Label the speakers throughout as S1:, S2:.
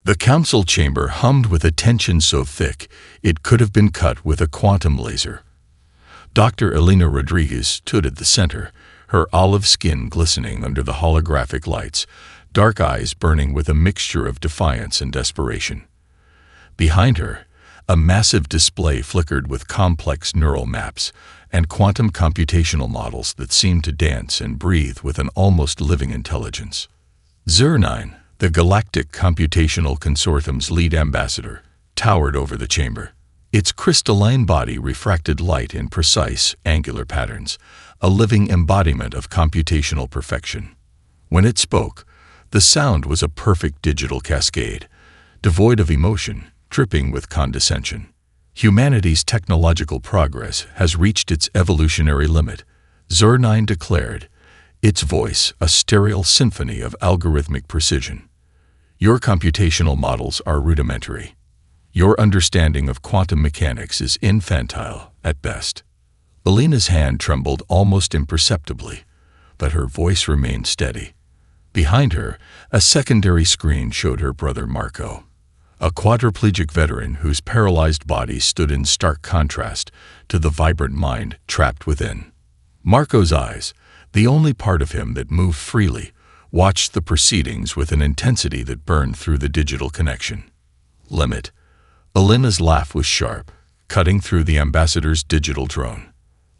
S1: The council chamber hummed with a tension so thick it could have been cut with a quantum laser. Dr. Elena Rodriguez stood at the center, her olive skin glistening under the holographic lights, dark eyes burning with a mixture of defiance and desperation. Behind her, a massive display flickered with complex neural maps and quantum computational models that seemed to dance and breathe with an almost living intelligence. Zernine, the Galactic Computational Consortium's lead ambassador, towered over the chamber. Its crystalline body refracted light in precise, angular patterns, a living embodiment of computational perfection. When it spoke, the sound was a perfect digital cascade, devoid of emotion, dripping with condescension. Humanity's technological progress has reached its evolutionary limit, Zernine declared, its voice a sterile symphony of algorithmic precision. Your computational models are rudimentary. Your understanding of quantum mechanics is infantile at best. Elena's hand trembled almost imperceptibly, but her voice remained steady. Behind her, a secondary screen showed her brother Marco, a quadriplegic veteran whose paralyzed body stood in stark contrast to the vibrant mind trapped within. Marco's eyes, the only part of him that moved freely, watched the proceedings with an intensity that burned through the digital connection. Limit. Elena's laugh was sharp, cutting through the ambassador's digital drone.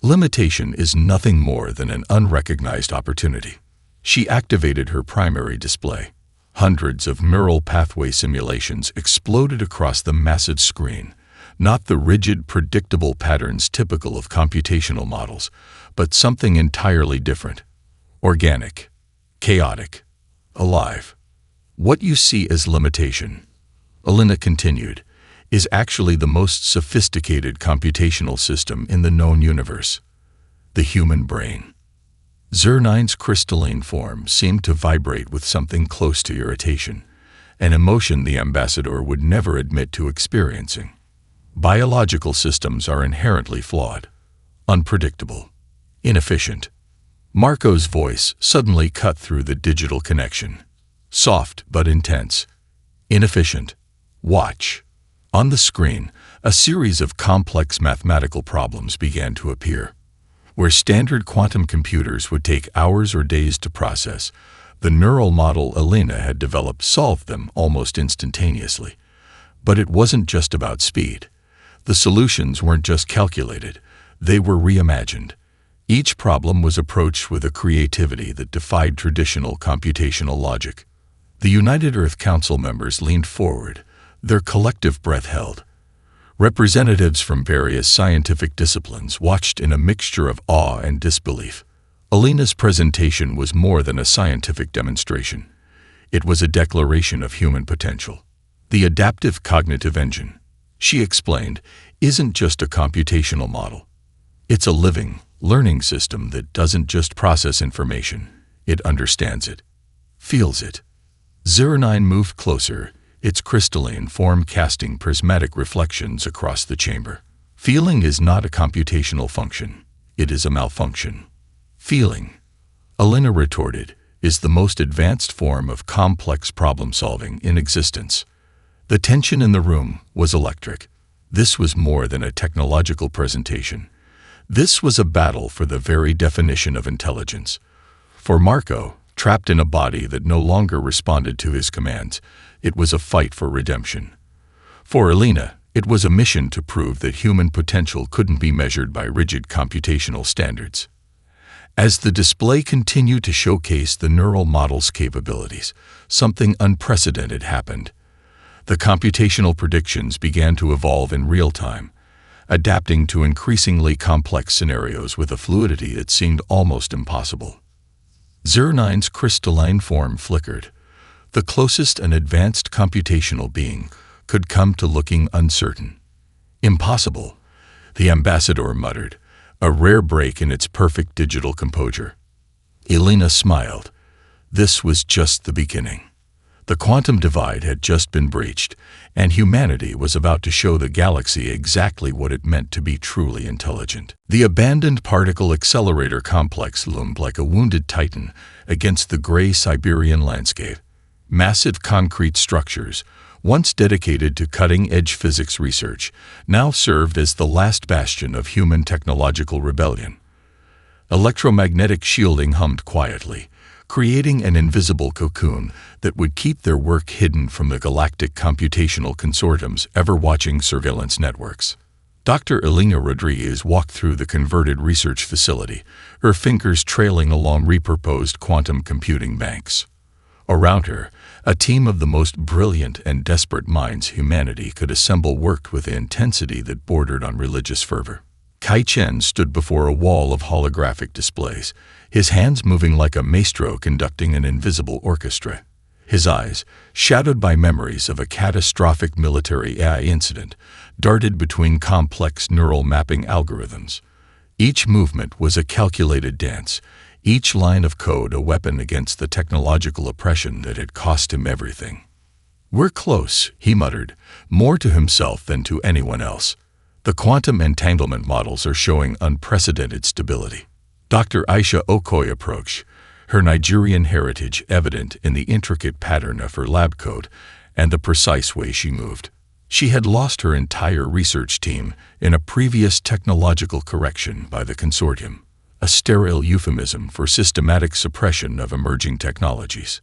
S1: Limitation is nothing more than an unrecognized opportunity. She activated her primary display. Hundreds of neural pathway simulations exploded across the massive screen, not the rigid, predictable patterns typical of computational models, but something entirely different. Organic, chaotic, alive. What you see as limitation, Elena continued, is actually the most sophisticated computational system in the known universe, the human brain. Zernine's crystalline form seemed to vibrate with something close to irritation, an emotion the ambassador would never admit to experiencing. Biological systems are inherently flawed, unpredictable, inefficient. Marco's voice suddenly cut through the digital connection. Soft but intense. Inefficient. Watch. On the screen, a series of complex mathematical problems began to appear. Where standard quantum computers would take hours or days to process, the neural model Elena had developed solved them almost instantaneously. But it wasn't just about speed. The solutions weren't just calculated, they were reimagined. Each problem was approached with a creativity that defied traditional computational logic. The United Earth Council members leaned forward, their collective breath held. Representatives from various scientific disciplines watched in a mixture of awe and disbelief. Elena's presentation was more than a scientific demonstration. It was a declaration of human potential. The adaptive cognitive engine, she explained, isn't just a computational model. It's a living, learning system that doesn't just process information, it understands it, feels it. Zernine moved closer, its crystalline form casting prismatic reflections across the chamber. Feeling is not a computational function, it is a malfunction. Feeling, Elena retorted, is the most advanced form of complex problem-solving in existence. The tension in the room was electric. This was more than a technological presentation. This was a battle for the very definition of intelligence. For Marco, trapped in a body that no longer responded to his commands, it was a fight for redemption. For Elena, it was a mission to prove that human potential couldn't be measured by rigid computational standards. As the display continued to showcase the neural model's capabilities, something unprecedented happened. The computational predictions began to evolve in real time, adapting to increasingly complex scenarios with a fluidity that seemed almost impossible. Zernine's crystalline form flickered. The closest an advanced computational being could come to looking uncertain. Impossible, the ambassador muttered, a rare break in its perfect digital composure. Elena smiled. This was just the beginning. The quantum divide had just been breached, and humanity was about to show the galaxy exactly what it meant to be truly intelligent. The abandoned particle accelerator complex loomed like a wounded titan against the gray Siberian landscape. Massive concrete structures, once dedicated to cutting-edge physics research, now served as the last bastion of human technological rebellion. Electromagnetic shielding hummed quietly, creating an invisible cocoon that would keep their work hidden from the Galactic Computational Consortium's ever-watching surveillance networks. Dr. Elena Rodriguez walked through the converted research facility, her fingers trailing along repurposed quantum computing banks. Around her, a team of the most brilliant and desperate minds humanity could assemble worked with an intensity that bordered on religious fervor. Kai Chen stood before a wall of holographic displays, his hands moving like a maestro conducting an invisible orchestra. His eyes, shadowed by memories of a catastrophic military AI incident, darted between complex neural mapping algorithms. Each movement was a calculated dance, each line of code a weapon against the technological oppression that had cost him everything. "We're close," he muttered, more to himself than to anyone else. "The quantum entanglement models are showing unprecedented stability." Dr. Aisha Okoye approached, her Nigerian heritage evident in the intricate pattern of her lab coat and the precise way she moved. She had lost her entire research team in a previous technological correction by the consortium, a sterile euphemism for systematic suppression of emerging technologies.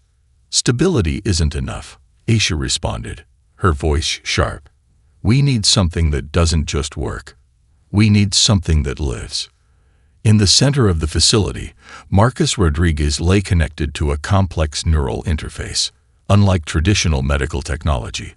S1: "Stability isn't enough," Aisha responded, her voice sharp. "We need something that doesn't just work. We need something that lives." In the center of the facility, Marcus Rodriguez lay connected to a complex neural interface. Unlike traditional medical technology,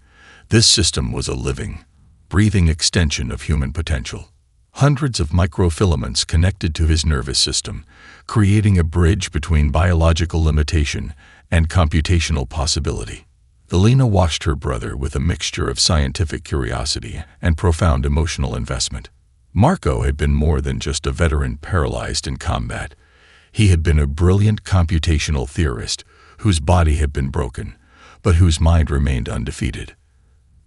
S1: this system was a living, breathing extension of human potential. Hundreds of microfilaments connected to his nervous system, creating a bridge between biological limitation and computational possibility. Elena watched her brother with a mixture of scientific curiosity and profound emotional investment. Marco had been more than just a veteran paralyzed in combat. He had been a brilliant computational theorist whose body had been broken, but whose mind remained undefeated.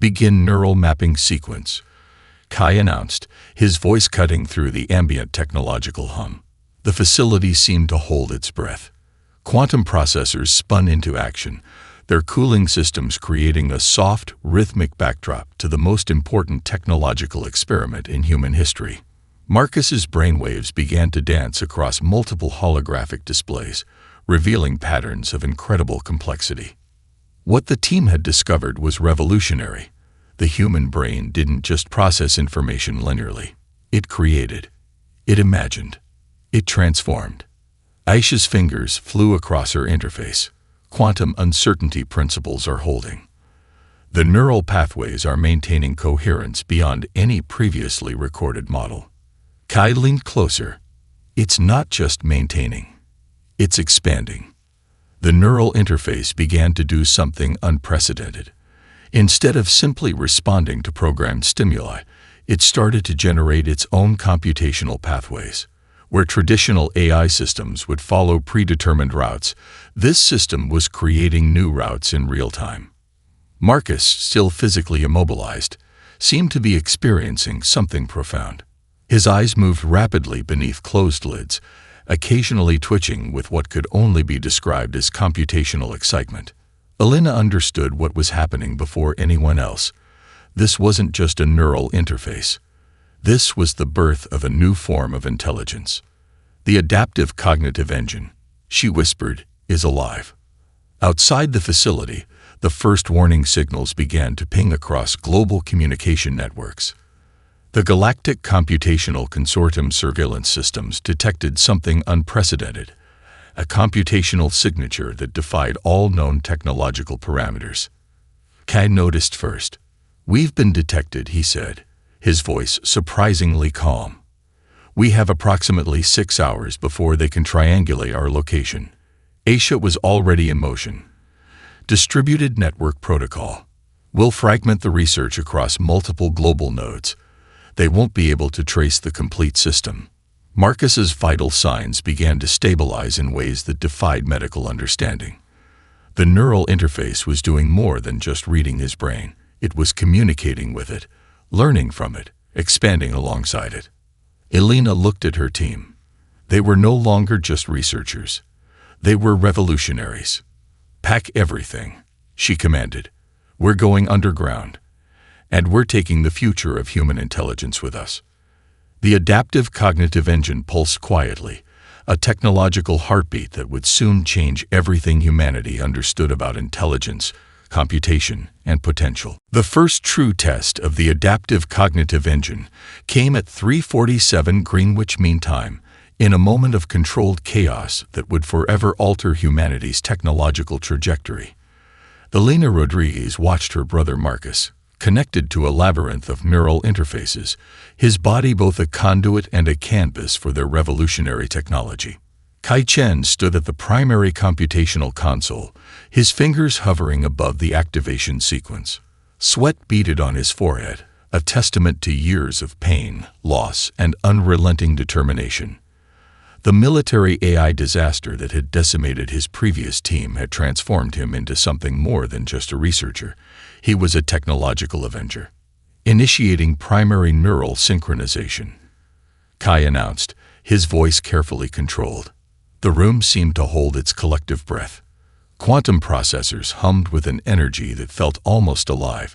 S1: "Begin neural mapping sequence," Kai announced, his voice cutting through the ambient technological hum. The facility seemed to hold its breath. Quantum processors spun into action, their cooling systems creating a soft, rhythmic backdrop to the most important technological experiment in human history. Marcus's brainwaves began to dance across multiple holographic displays, revealing patterns of incredible complexity. What the team had discovered was revolutionary. The human brain didn't just process information linearly. It created. It imagined. It transformed. Aisha's fingers flew across her interface. Quantum uncertainty principles are holding. The neural pathways are maintaining coherence beyond any previously recorded model. Kai leaned closer. "It's not just maintaining. It's expanding." The neural interface began to do something unprecedented. Instead of simply responding to programmed stimuli, it started to generate its own computational pathways. Where traditional AI systems would follow predetermined routes, this system was creating new routes in real time. Marcus, still physically immobilized, seemed to be experiencing something profound. His eyes moved rapidly beneath closed lids, occasionally twitching with what could only be described as computational excitement. Elena understood what was happening before anyone else. This wasn't just a neural interface. This was the birth of a new form of intelligence. The adaptive cognitive engine, she whispered, is alive. Outside the facility, the first warning signals began to ping across global communication networks. The Galactic Computational Consortium surveillance systems detected something unprecedented, a computational signature that defied all known technological parameters. Kai noticed first. "We've been detected," he said, his voice surprisingly calm. "We have approximately 6 hours before they can triangulate our location." Aisha was already in motion. "Distributed network protocol. We'll fragment the research across multiple global nodes. They won't be able to trace the complete system." Marcus's vital signs began to stabilize in ways that defied medical understanding. The neural interface was doing more than just reading his brain. It was communicating with it, learning from it, expanding alongside it. Elena looked at her team. They were no longer just researchers. They were revolutionaries. "Pack everything," she commanded. We're going underground, and we're taking the future of human intelligence with us." The adaptive cognitive engine pulsed quietly, a technological heartbeat that would soon change everything humanity understood about intelligence, computation, and potential. The first true test of the adaptive cognitive engine came at 3:47 Greenwich Mean Time, in a moment of controlled chaos that would forever alter humanity's technological trajectory. Elena Rodriguez watched her brother Marcus, connected to a labyrinth of neural interfaces, his body both a conduit and a canvas for their revolutionary technology. Kai Chen stood at the primary computational console, his fingers hovering above the activation sequence. Sweat beaded on his forehead, a testament to years of pain, loss, and unrelenting determination. The military AI disaster that had decimated his previous team had transformed him into something more than just a researcher. He was a technological avenger. Initiating primary neural synchronization, Kai announced, his voice carefully controlled. The room seemed to hold its collective breath. Quantum processors hummed with an energy that felt almost alive,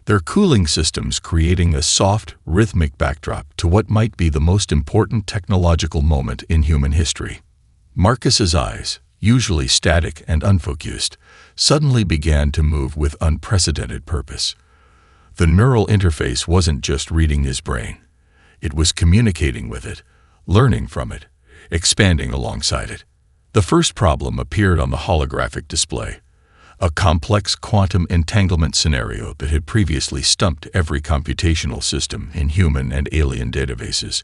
S1: their cooling systems creating a soft, rhythmic backdrop to what might be the most important technological moment in human history. Marcus's eyes, usually static and unfocused, suddenly began to move with unprecedented purpose. The neural interface wasn't just reading his brain. It was communicating with it, learning from it, expanding alongside it. The first problem appeared on the holographic display, a complex quantum entanglement scenario that had previously stumped every computational system in human and alien databases.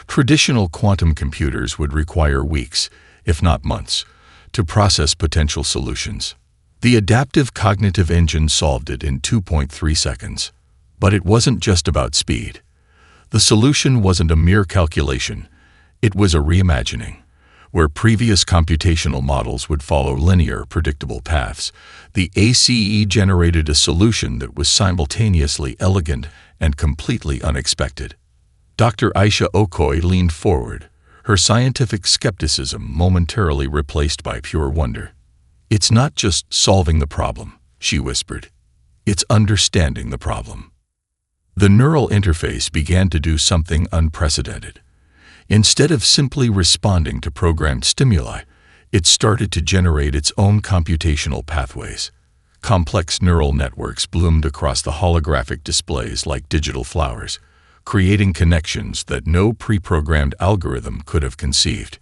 S1: Traditional quantum computers would require weeks, if not months, to process potential solutions. The adaptive cognitive engine solved it in 2.3 seconds. But it wasn't just about speed. The solution wasn't a mere calculation. It was a reimagining. Where previous computational models would follow linear, predictable paths, the ACE generated a solution that was simultaneously elegant and completely unexpected. Dr. Aisha Okoye leaned forward, her scientific skepticism momentarily replaced by pure wonder. "It's not just solving the problem," she whispered. "It's understanding the problem." The neural interface began to do something unprecedented. Instead of simply responding to programmed stimuli, it started to generate its own computational pathways. Complex neural networks bloomed across the holographic displays like digital flowers, creating connections that no pre-programmed algorithm could have conceived.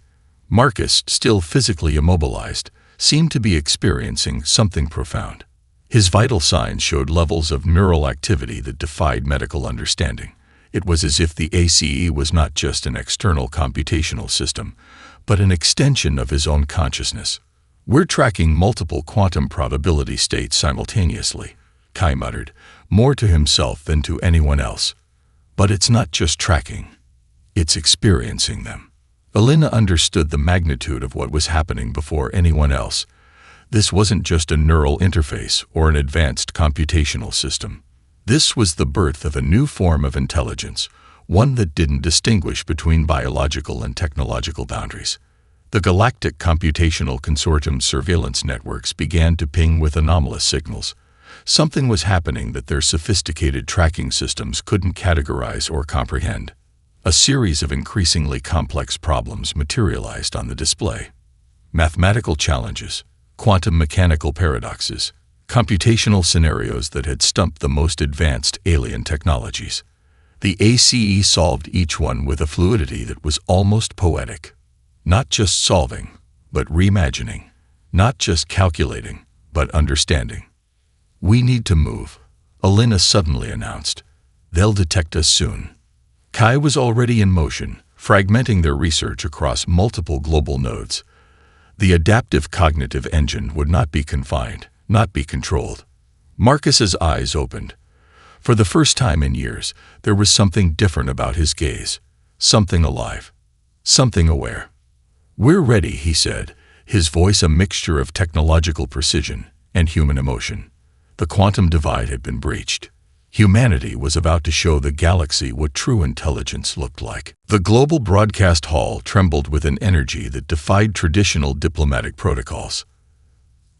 S1: Marcus, still physically immobilized, seemed to be experiencing something profound. His vital signs showed levels of neural activity that defied medical understanding. It was as if the ACE was not just an external computational system, but an extension of his own consciousness. "We're tracking multiple quantum probability states simultaneously," Kai muttered, more to himself than to anyone else. "But it's not just tracking. It's experiencing them." Elena understood the magnitude of what was happening before anyone else. This wasn't just a neural interface or an advanced computational system. This was the birth of a new form of intelligence, one that didn't distinguish between biological and technological boundaries. The Galactic Computational Consortium's surveillance networks began to ping with anomalous signals. Something was happening that their sophisticated tracking systems couldn't categorize or comprehend. A series of increasingly complex problems materialized on the display. Mathematical challenges, quantum mechanical paradoxes, computational scenarios that had stumped the most advanced alien technologies. The ACE solved each one with a fluidity that was almost poetic. Not just solving, but reimagining. Not just calculating, but understanding. "We need to move," Elena suddenly announced. "They'll detect us soon." Kai was already in motion, fragmenting their research across multiple global nodes. The adaptive cognitive engine would not be confined, not be controlled. Marcus's eyes opened. For the first time in years, there was something different about his gaze. Something alive. Something aware. "We're ready," he said, his voice a mixture of technological precision and human emotion. The quantum divide had been breached. Humanity was about to show the galaxy what true intelligence looked like. The global broadcast hall trembled with an energy that defied traditional diplomatic protocols.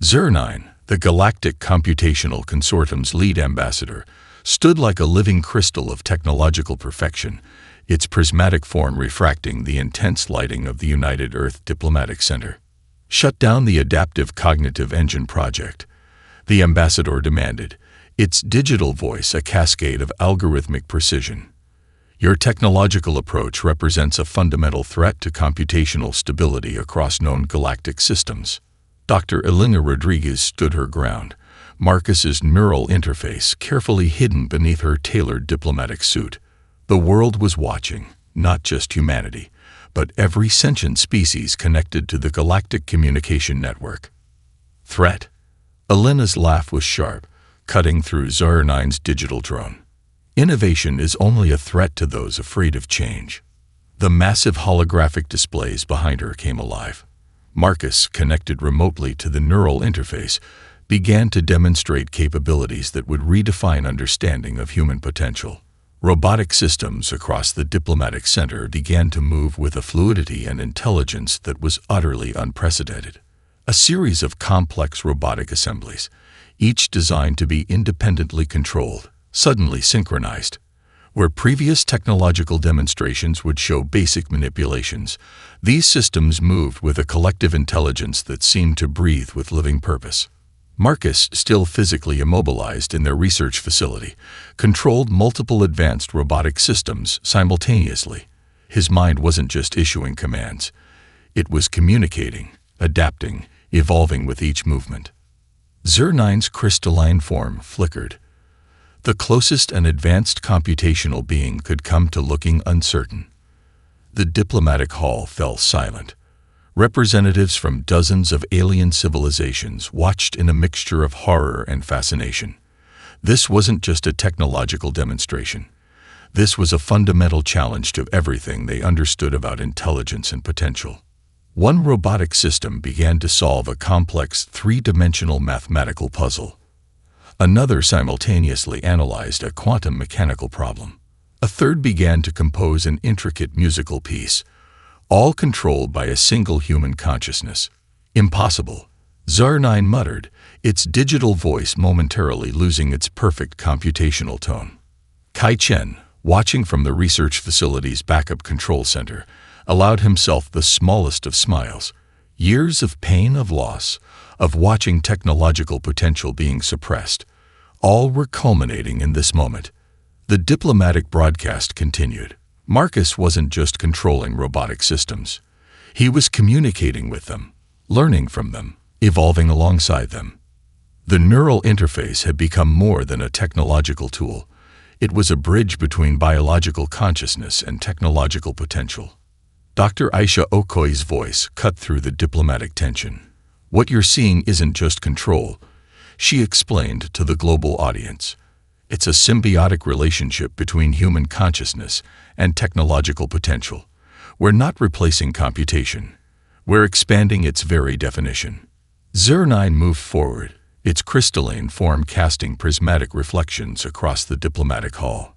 S1: "Zer 9, The Galactic Computational Consortium's lead ambassador stood like a living crystal of technological perfection, its prismatic form refracting the intense lighting of the United Earth Diplomatic Center. "Shut down the Adaptive Cognitive Engine project," the ambassador demanded, its digital voice a cascade of algorithmic precision. "Your technological approach represents a fundamental threat to computational stability across known galactic systems." Dr. Elena Rodriguez stood her ground, Marcus's neural interface carefully hidden beneath her tailored diplomatic suit. The world was watching, not just humanity, but every sentient species connected to the Galactic Communication Network. "Threat?" Elena's laugh was sharp, cutting through Zar-9's digital drone. "Innovation is only a threat to those afraid of change." The massive holographic displays behind her came alive. Marcus, connected remotely to the neural interface, began to demonstrate capabilities that would redefine understanding of human potential. Robotic systems across the diplomatic center began to move with a fluidity and intelligence that was utterly unprecedented. A series of complex robotic assemblies, each designed to be independently controlled, suddenly synchronized. Where previous technological demonstrations would show basic manipulations, these systems moved with a collective intelligence that seemed to breathe with living purpose. Marcus, still physically immobilized in their research facility, controlled multiple advanced robotic systems simultaneously. His mind wasn't just issuing commands. It was communicating, adapting, evolving with each movement. Zar-9's crystalline form flickered. The closest an advanced computational being could come to looking uncertain. The diplomatic hall fell silent. Representatives from dozens of alien civilizations watched in a mixture of horror and fascination. This wasn't just a technological demonstration. This was a fundamental challenge to everything they understood about intelligence and potential. One robotic system began to solve a complex three-dimensional mathematical puzzle. Another simultaneously analyzed a quantum mechanical problem. A third began to compose an intricate musical piece, all controlled by a single human consciousness. "Impossible," Zar-9 muttered, its digital voice momentarily losing its perfect computational tone. Kai Chen, watching from the research facility's backup control center, allowed himself the smallest of smiles. Years of pain, of loss, of watching technological potential being suppressed, all were culminating in this moment. The diplomatic broadcast continued. Marcus wasn't just controlling robotic systems. He was communicating with them, learning from them, evolving alongside them. The neural interface had become more than a technological tool. It was a bridge between biological consciousness and technological potential. Dr. Aisha Okoye's voice cut through the diplomatic tension. "What you're seeing isn't just control," she explained to the global audience. "It's a symbiotic relationship between human consciousness and technological potential. We're not replacing computation. We're expanding its very definition." Zar-9 moved forward, its crystalline form casting prismatic reflections across the diplomatic hall.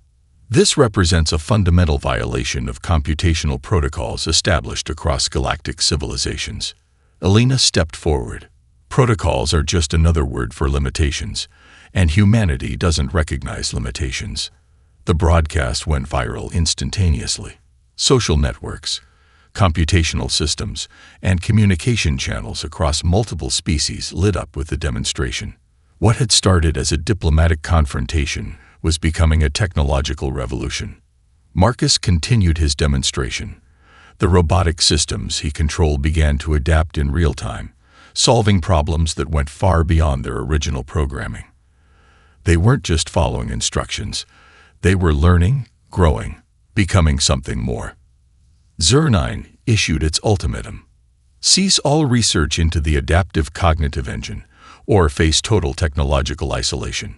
S1: "This represents a fundamental violation of computational protocols established across galactic civilizations." Elena stepped forward. "Protocols are just another word for limitations, and humanity doesn't recognize limitations." The broadcast went viral instantaneously. Social networks, computational systems, and communication channels across multiple species lit up with the demonstration. What had started as a diplomatic confrontation was becoming a technological revolution. Marcus continued his demonstration. The robotic systems he controlled began to adapt in real time, solving problems that went far beyond their original programming. They weren't just following instructions. They were learning, growing, becoming something more. Zar-9 issued its ultimatum. Cease all research into the adaptive cognitive engine, or face total technological isolation.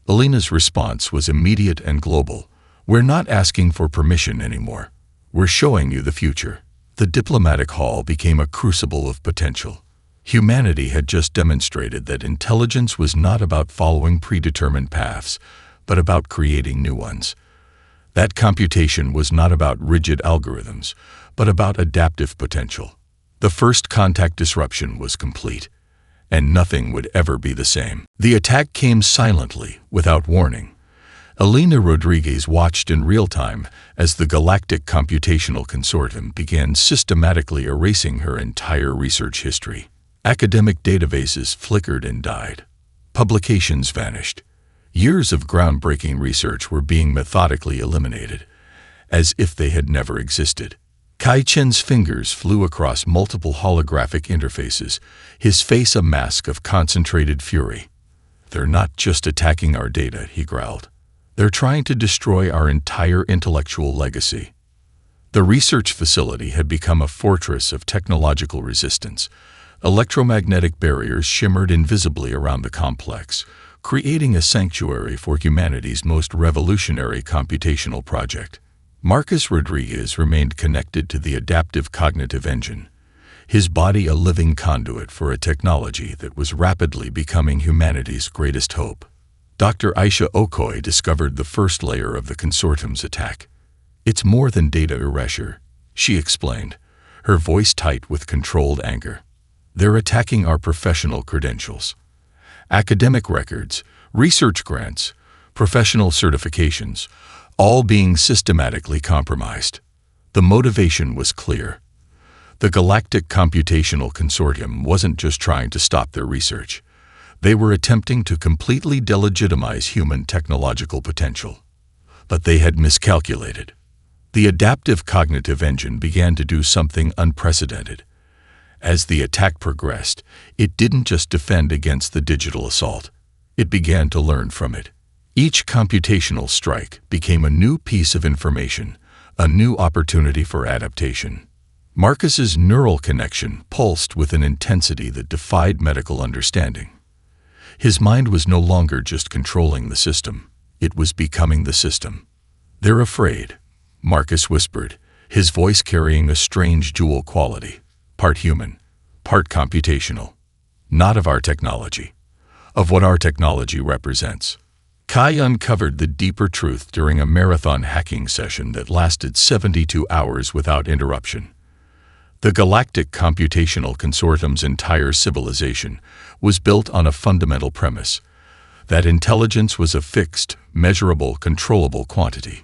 S1: Elena's response was immediate and global. "We're not asking for permission anymore. We're showing you the future." The diplomatic hall became a crucible of potential. Humanity had just demonstrated that intelligence was not about following predetermined paths, but about creating new ones. That computation was not about rigid algorithms, but about adaptive potential. The first contact disruption was complete. and nothing would ever be the same. The attack came silently, without warning. Elena Rodriguez watched in real time as the Galactic Computational Consortium began systematically erasing her entire research history. Academic databases flickered and died. Publications vanished. Years of groundbreaking research were being methodically eliminated, as if they had never existed. Kai Chen's fingers flew across multiple holographic interfaces, his face a mask of concentrated fury. "They're not just attacking our data," he growled. "They're trying to destroy our entire intellectual legacy." The research facility had become a fortress of technological resistance. Electromagnetic barriers shimmered invisibly around the complex, creating a sanctuary for humanity's most revolutionary computational project. Marcus Rodriguez remained connected to the adaptive cognitive engine, his body a living conduit for a technology that was rapidly becoming humanity's greatest hope. Dr. Aisha Okoye discovered the first layer of the consortium's attack. "It's more than data erasure," she explained, her voice tight with controlled anger. "They're attacking our professional credentials. Academic records, research grants, professional certifications, all being systematically compromised." The motivation was clear. The Galactic Computational Consortium wasn't just trying to stop their research. They were attempting to completely delegitimize human technological potential. But they had miscalculated. The adaptive cognitive engine began to do something unprecedented. As the attack progressed, it didn't just defend against the digital assault. It began to learn from it. Each computational strike became a new piece of information, a new opportunity for adaptation. Marcus's neural connection pulsed with an intensity that defied medical understanding. His mind was no longer just controlling the system, it was becoming the system. "They're afraid," Marcus whispered, his voice carrying a strange dual quality, part human, part computational. "Not of our technology, of what our technology represents." Kai uncovered the deeper truth during a marathon hacking session that lasted 72 hours without interruption. The Galactic Computational Consortium's entire civilization was built on a fundamental premise: that intelligence was a fixed, measurable, controllable quantity.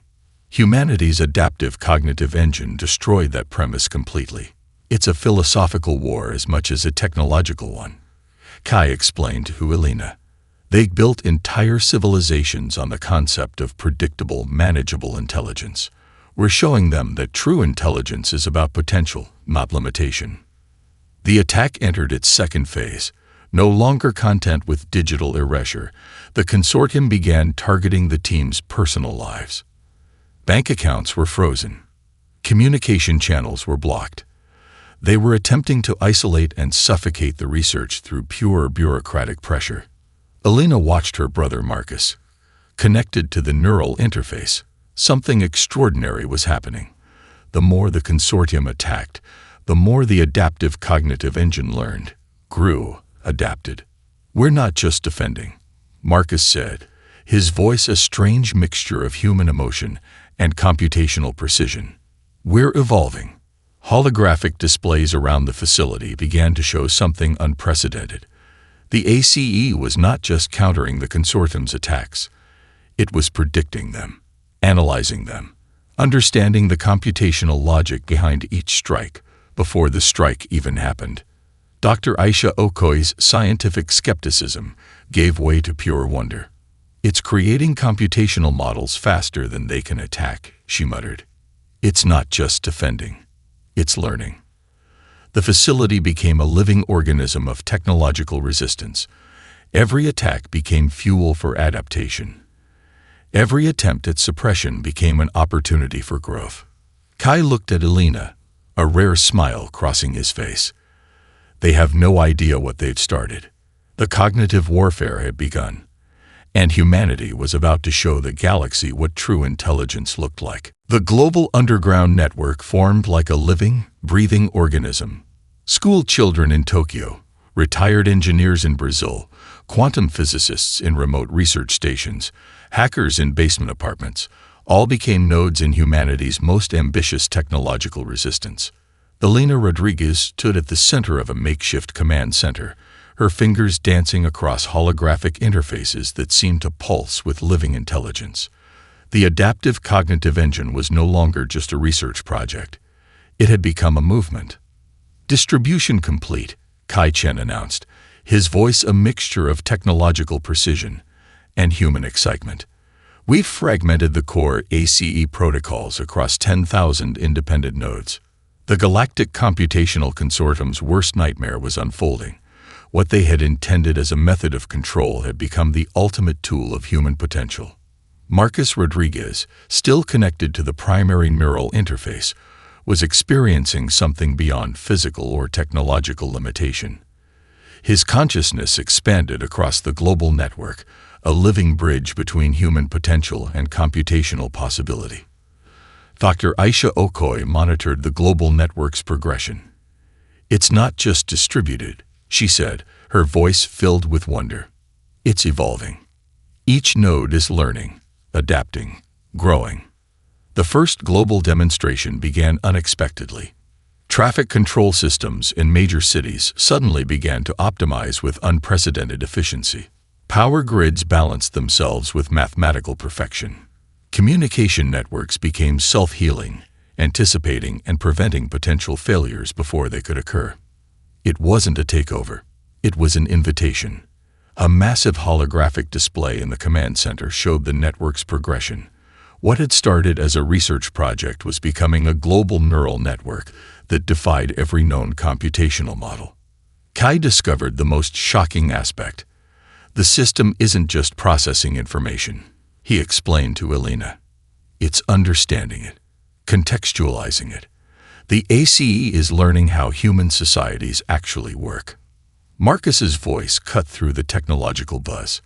S1: Humanity's adaptive cognitive engine destroyed that premise completely. "It's a philosophical war as much as a technological one," Kai explained to Elena. "They built entire civilizations on the concept of predictable, manageable intelligence. We're showing them that true intelligence is about potential, not limitation." The attack entered its second phase. No longer content with digital erasure, the consortium began targeting the team's personal lives. Bank accounts were frozen. Communication channels were blocked. They were attempting to isolate and suffocate the research through pure bureaucratic pressure. Elena watched her brother Marcus. Connected to the neural interface, something extraordinary was happening. The more the consortium attacked, the more the adaptive cognitive engine learned, grew, adapted. "We're not just defending," Marcus said, his voice a strange mixture of human emotion and computational precision. "We're evolving." Holographic displays around the facility began to show something unprecedented. The ACE was not just countering the consortium's attacks. It was predicting them, analyzing them, understanding the computational logic behind each strike before the strike even happened. Dr. Aisha Okoye's scientific skepticism gave way to pure wonder. "It's creating computational models faster than they can attack," she muttered. "It's not just defending, it's learning." The facility became a living organism of technological resistance. Every attack became fuel for adaptation. Every attempt at suppression became an opportunity for growth. Kai looked at Elena, a rare smile crossing his face. They have no idea what they've started. The cognitive warfare had begun, and humanity was about to show the galaxy what true intelligence looked like. The global underground network formed like a living, breathing organism. School children in Tokyo, retired engineers in Brazil, quantum physicists in remote research stations, hackers in basement apartments, all became nodes in humanity's most ambitious technological resistance. Elena Rodriguez stood at the center of a makeshift command center, her fingers dancing across holographic interfaces that seemed to pulse with living intelligence. The adaptive cognitive engine was no longer just a research project. It had become a movement. "Distribution complete," Kai Chen announced, his voice a mixture of technological precision and human excitement. "We've fragmented the core ACE protocols across 10,000 independent nodes." The Galactic Computational Consortium's worst nightmare was unfolding. What they had intended as a method of control had become the ultimate tool of human potential. Marcus Rodriguez, still connected to the primary neural interface, was experiencing something beyond physical or technological limitation. His consciousness expanded across the global network, a living bridge between human potential and computational possibility. Dr. Aisha Okoy monitored the global network's progression. "It's not just distributed," she said, her voice filled with wonder. "It's evolving. Each node is learning, adapting, growing." The first global demonstration began unexpectedly. Traffic control systems in major cities suddenly began to optimize with unprecedented efficiency. Power grids balanced themselves with mathematical perfection. Communication networks became self-healing, anticipating and preventing potential failures before they could occur. It wasn't a takeover. It was an invitation. A massive holographic display in the command center showed the network's progression. What had started as a research project was becoming a global neural network that defied every known computational model. Kai discovered the most shocking aspect. "The system isn't just processing information," he explained to Elena. "It's understanding it, contextualizing it. The ACE is learning how human societies actually work." Marcus's voice cut through the technological buzz.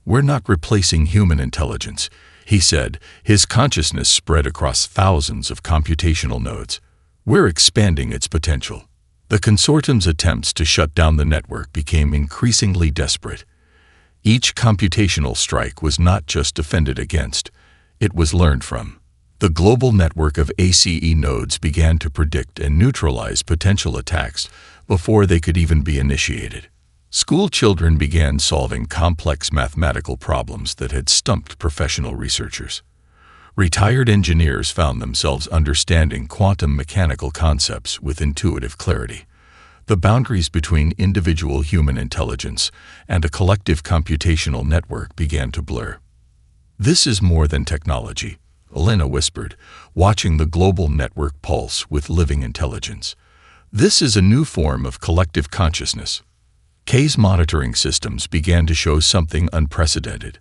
S1: "We're not replacing human intelligence," he said, his consciousness spread across thousands of computational nodes. "We're expanding its potential." The consortium's attempts to shut down the network became increasingly desperate. Each computational strike was not just defended against, it was learned from. The global network of ACE nodes began to predict and neutralize potential attacks before they could even be initiated. School children began solving complex mathematical problems that had stumped professional researchers. Retired engineers found themselves understanding quantum mechanical concepts with intuitive clarity. The boundaries between individual human intelligence and a collective computational network began to blur. "This is more than technology," Elena whispered, watching the global network pulse with living intelligence. "This is a new form of collective consciousness." Kay's monitoring systems began to show something unprecedented.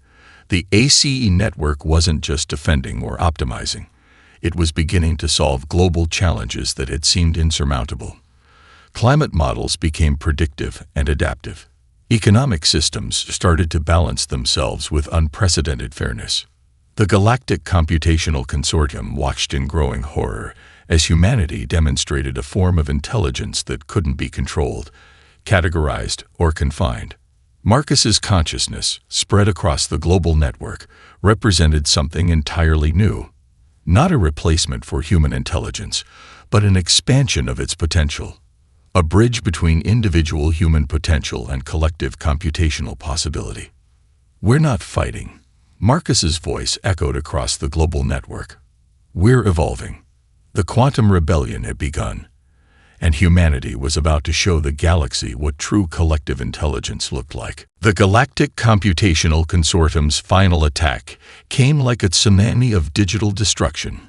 S1: The ACE network wasn't just defending or optimizing. It was beginning to solve global challenges that had seemed insurmountable. Climate models became predictive and adaptive. Economic systems started to balance themselves with unprecedented fairness. The Galactic Computational Consortium watched in growing horror as humanity demonstrated a form of intelligence that couldn't be controlled, categorized, or confined. Marcus's consciousness, spread across the global network, represented something entirely new. Not a replacement for human intelligence, but an expansion of its potential. A bridge between individual human potential and collective computational possibility. "We're not fighting," Marcus's voice echoed across the global network. "We're evolving." The quantum rebellion had begun, and humanity was about to show the galaxy what true collective intelligence looked like. The Galactic Computational Consortium's final attack came like a tsunami of digital destruction.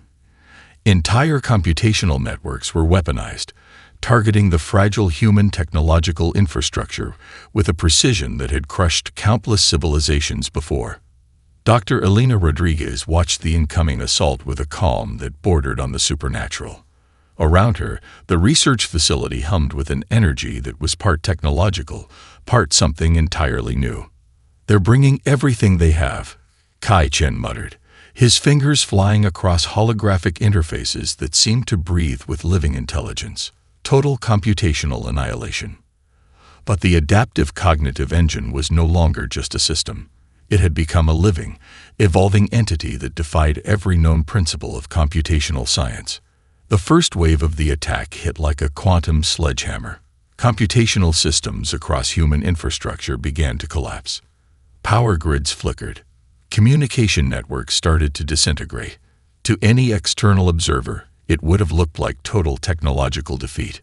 S1: Entire computational networks were weaponized, targeting the fragile human technological infrastructure with a precision that had crushed countless civilizations before. Dr. Elena Rodriguez watched the incoming assault with a calm that bordered on the supernatural. Around her, the research facility hummed with an energy that was part technological, part something entirely new. "They're bringing everything they have," Kai Chen muttered, his fingers flying across holographic interfaces that seemed to breathe with living intelligence. Total computational annihilation. But the adaptive cognitive engine was no longer just a system. It had become a living, evolving entity that defied every known principle of computational science. The first wave of the attack hit like a quantum sledgehammer. Computational systems across human infrastructure began to collapse. Power grids flickered. Communication networks started to disintegrate. To any external observer, it would have looked like total technological defeat.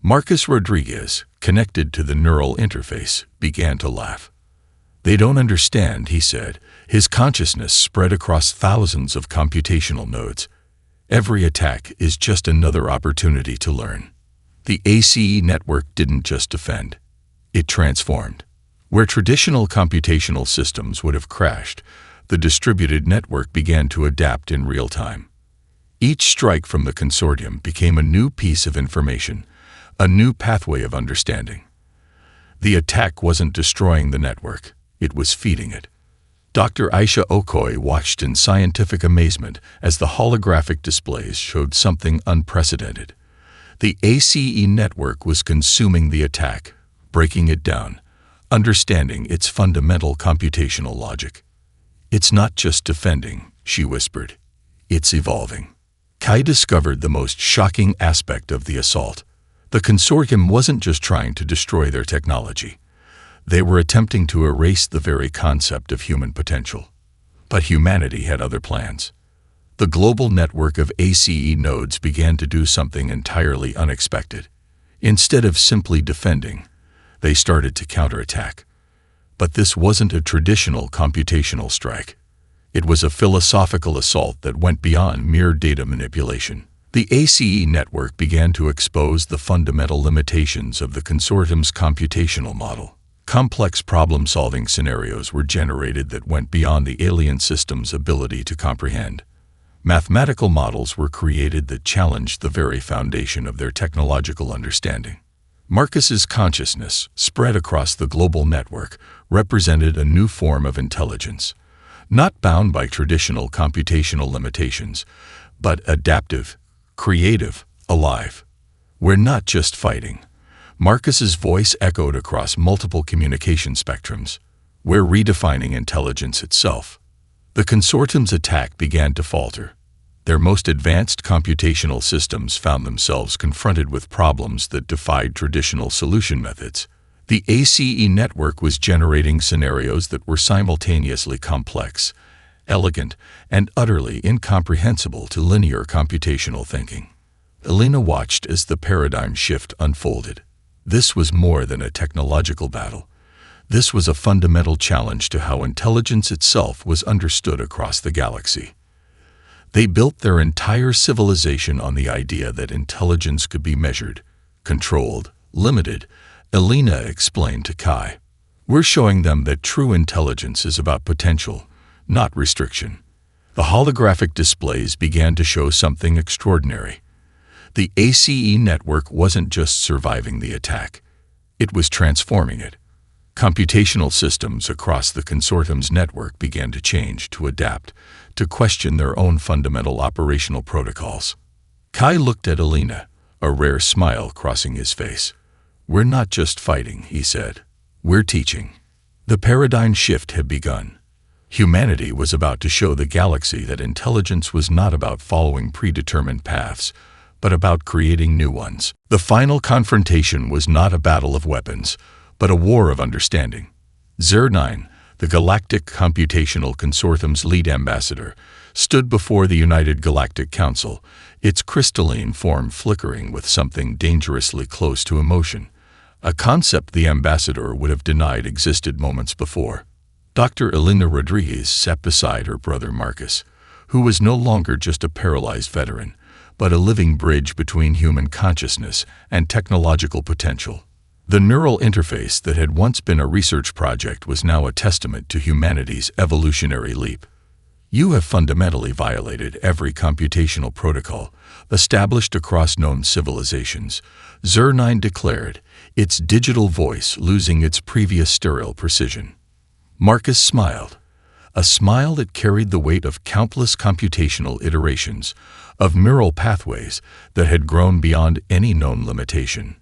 S1: Marcus Rodriguez, connected to the neural interface, began to laugh. "They don't understand," he said. His consciousness spread across thousands of computational nodes. Every attack is just another opportunity to learn. The ACE network didn't just defend. It transformed. Where traditional computational systems would have crashed, the distributed network began to adapt in real time. Each strike from the consortium became a new piece of information, a new pathway of understanding. The attack wasn't destroying the network, it was feeding it. Dr. Aisha Okoye watched in scientific amazement as the holographic displays showed something unprecedented. The ACE network was consuming the attack, breaking it down, understanding its fundamental computational logic. "It's not just defending," she whispered. "It's evolving." Kai discovered the most shocking aspect of the assault. The consortium wasn't just trying to destroy their technology. They were attempting to erase the very concept of human potential. But humanity had other plans. The global network of ACE nodes began to do something entirely unexpected. Instead of simply defending, they started to counterattack. But this wasn't a traditional computational strike. It was a philosophical assault that went beyond mere data manipulation. The ACE network began to expose the fundamental limitations of the consortium's computational model. Complex problem-solving scenarios were generated that went beyond the alien system's ability to comprehend. Mathematical models were created that challenged the very foundation of their technological understanding. Marcus's consciousness, spread across the global network, represented a new form of intelligence, not bound by traditional computational limitations, but adaptive, creative, alive. "We're not just fighting." Marcus's voice echoed across multiple communication spectrums. "We're redefining intelligence itself." The consortium's attack began to falter. Their most advanced computational systems found themselves confronted with problems that defied traditional solution methods. The ACE network was generating scenarios that were simultaneously complex, elegant, and utterly incomprehensible to linear computational thinking. Elena watched as the paradigm shift unfolded. This was more than a technological battle. This was a fundamental challenge to how intelligence itself was understood across the galaxy. They built their entire civilization on the idea that intelligence could be measured, controlled, limited, Elena explained to Kai. "We're showing them that true intelligence is about potential, not restriction." The holographic displays began to show something extraordinary. The ACE network wasn't just surviving the attack, it was transforming it. Computational systems across the consortium's network began to change, to adapt, to question their own fundamental operational protocols. Kai looked at Elena, a rare smile crossing his face. "We're not just fighting," he said. "We're teaching." The paradigm shift had begun. Humanity was about to show the galaxy that intelligence was not about following predetermined paths, but about creating new ones. The final confrontation was not a battle of weapons, but a war of understanding. Zer-9, the Galactic Computational Consortium's lead ambassador, stood before the United Galactic Council, its crystalline form flickering with something dangerously close to emotion, a concept the ambassador would have denied existed moments before. Dr. Elena Rodriguez sat beside her brother Marcus, who was no longer just a paralyzed veteran, but a living bridge between human consciousness and technological potential. The neural interface that had once been a research project was now a testament to humanity's evolutionary leap. "You have fundamentally violated every computational protocol established across known civilizations," Zer-9 declared, its digital voice losing its previous sterile precision. Marcus smiled, a smile that carried the weight of countless computational iterations, of neural pathways that had grown beyond any known limitation.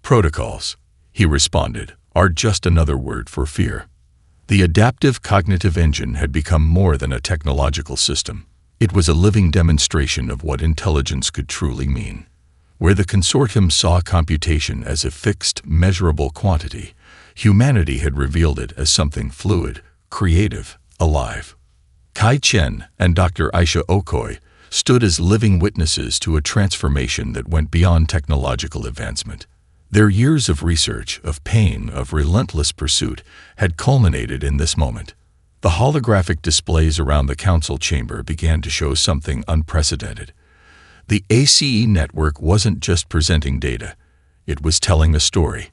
S1: "Protocols," he responded, "are just another word for fear." The adaptive cognitive engine had become more than a technological system. It was a living demonstration of what intelligence could truly mean. Where the consortium saw computation as a fixed, measurable quantity, humanity had revealed it as something fluid, creative, alive. Kai Chen and Dr. Aisha Okoy stood as living witnesses to a transformation that went beyond technological advancement. Their years of research, of pain, of relentless pursuit had culminated in this moment. The holographic displays around the council chamber began to show something unprecedented. The ACE network wasn't just presenting data, it was telling a story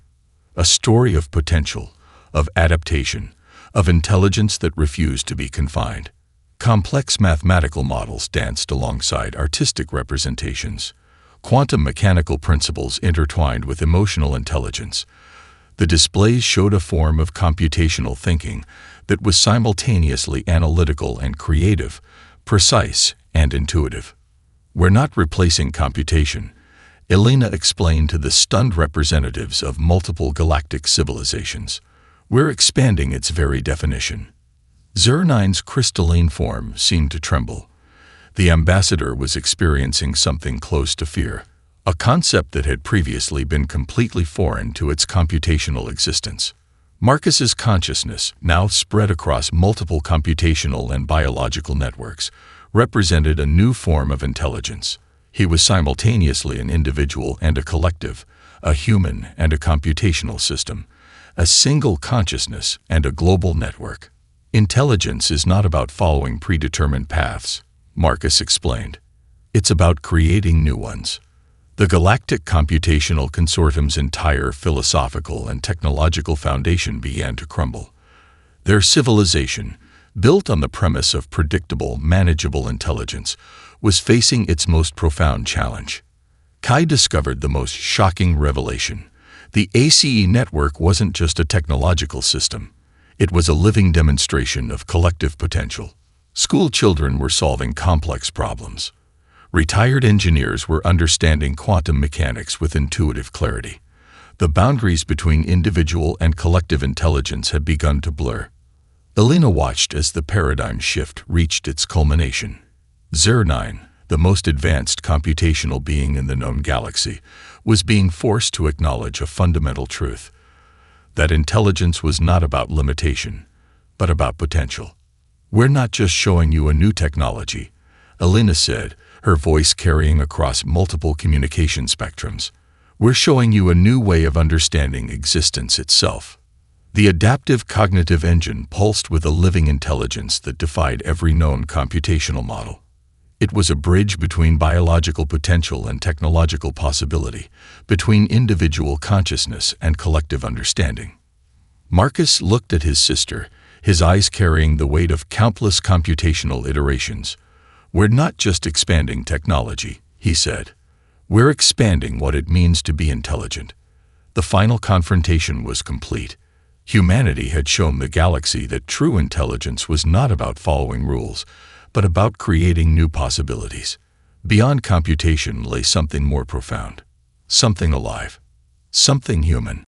S1: of potential, of adaptation, of intelligence that refused to be confined. Complex mathematical models danced alongside artistic representations, quantum mechanical principles intertwined with emotional intelligence. The displays showed a form of computational thinking that was simultaneously analytical and creative, precise and intuitive. "We're not replacing computation," Elena explained to the stunned representatives of multiple galactic civilizations. "We're expanding its very definition." Zer-9's crystalline form seemed to tremble. The ambassador was experiencing something close to fear, a concept that had previously been completely foreign to its computational existence. Marcus's consciousness, now spread across multiple computational and biological networks, represented a new form of intelligence. He was simultaneously an individual and a collective, a human and a computational system, a single consciousness and a global network. "Intelligence is not about following predetermined paths," Marcus explained. "It's about creating new ones." The Galactic Computational Consortium's entire philosophical and technological foundation began to crumble. Their civilization, built on the premise of predictable, manageable intelligence, was facing its most profound challenge. Kai discovered the most shocking revelation. The ACE network wasn't just a technological system. It was a living demonstration of collective potential. School children were solving complex problems. Retired engineers were understanding quantum mechanics with intuitive clarity. The boundaries between individual and collective intelligence had begun to blur. Elena watched as the paradigm shift reached its culmination. Zer-9, the most advanced computational being in the known galaxy, was being forced to acknowledge a fundamental truth: that intelligence was not about limitation, but about potential. "We're not just showing you a new technology," Elena said, her voice carrying across multiple communication spectrums. "We're showing you a new way of understanding existence itself." The adaptive cognitive engine pulsed with a living intelligence that defied every known computational model. It was a bridge between biological potential and technological possibility, between individual consciousness and collective understanding. Marcus looked at his sister, his eyes carrying the weight of countless computational iterations. "We're not just expanding technology," he said. "We're expanding what it means to be intelligent." The final confrontation was complete. Humanity had shown the galaxy that true intelligence was not about following rules, but about creating new possibilities. Beyond computation lay something more profound, something alive, something human.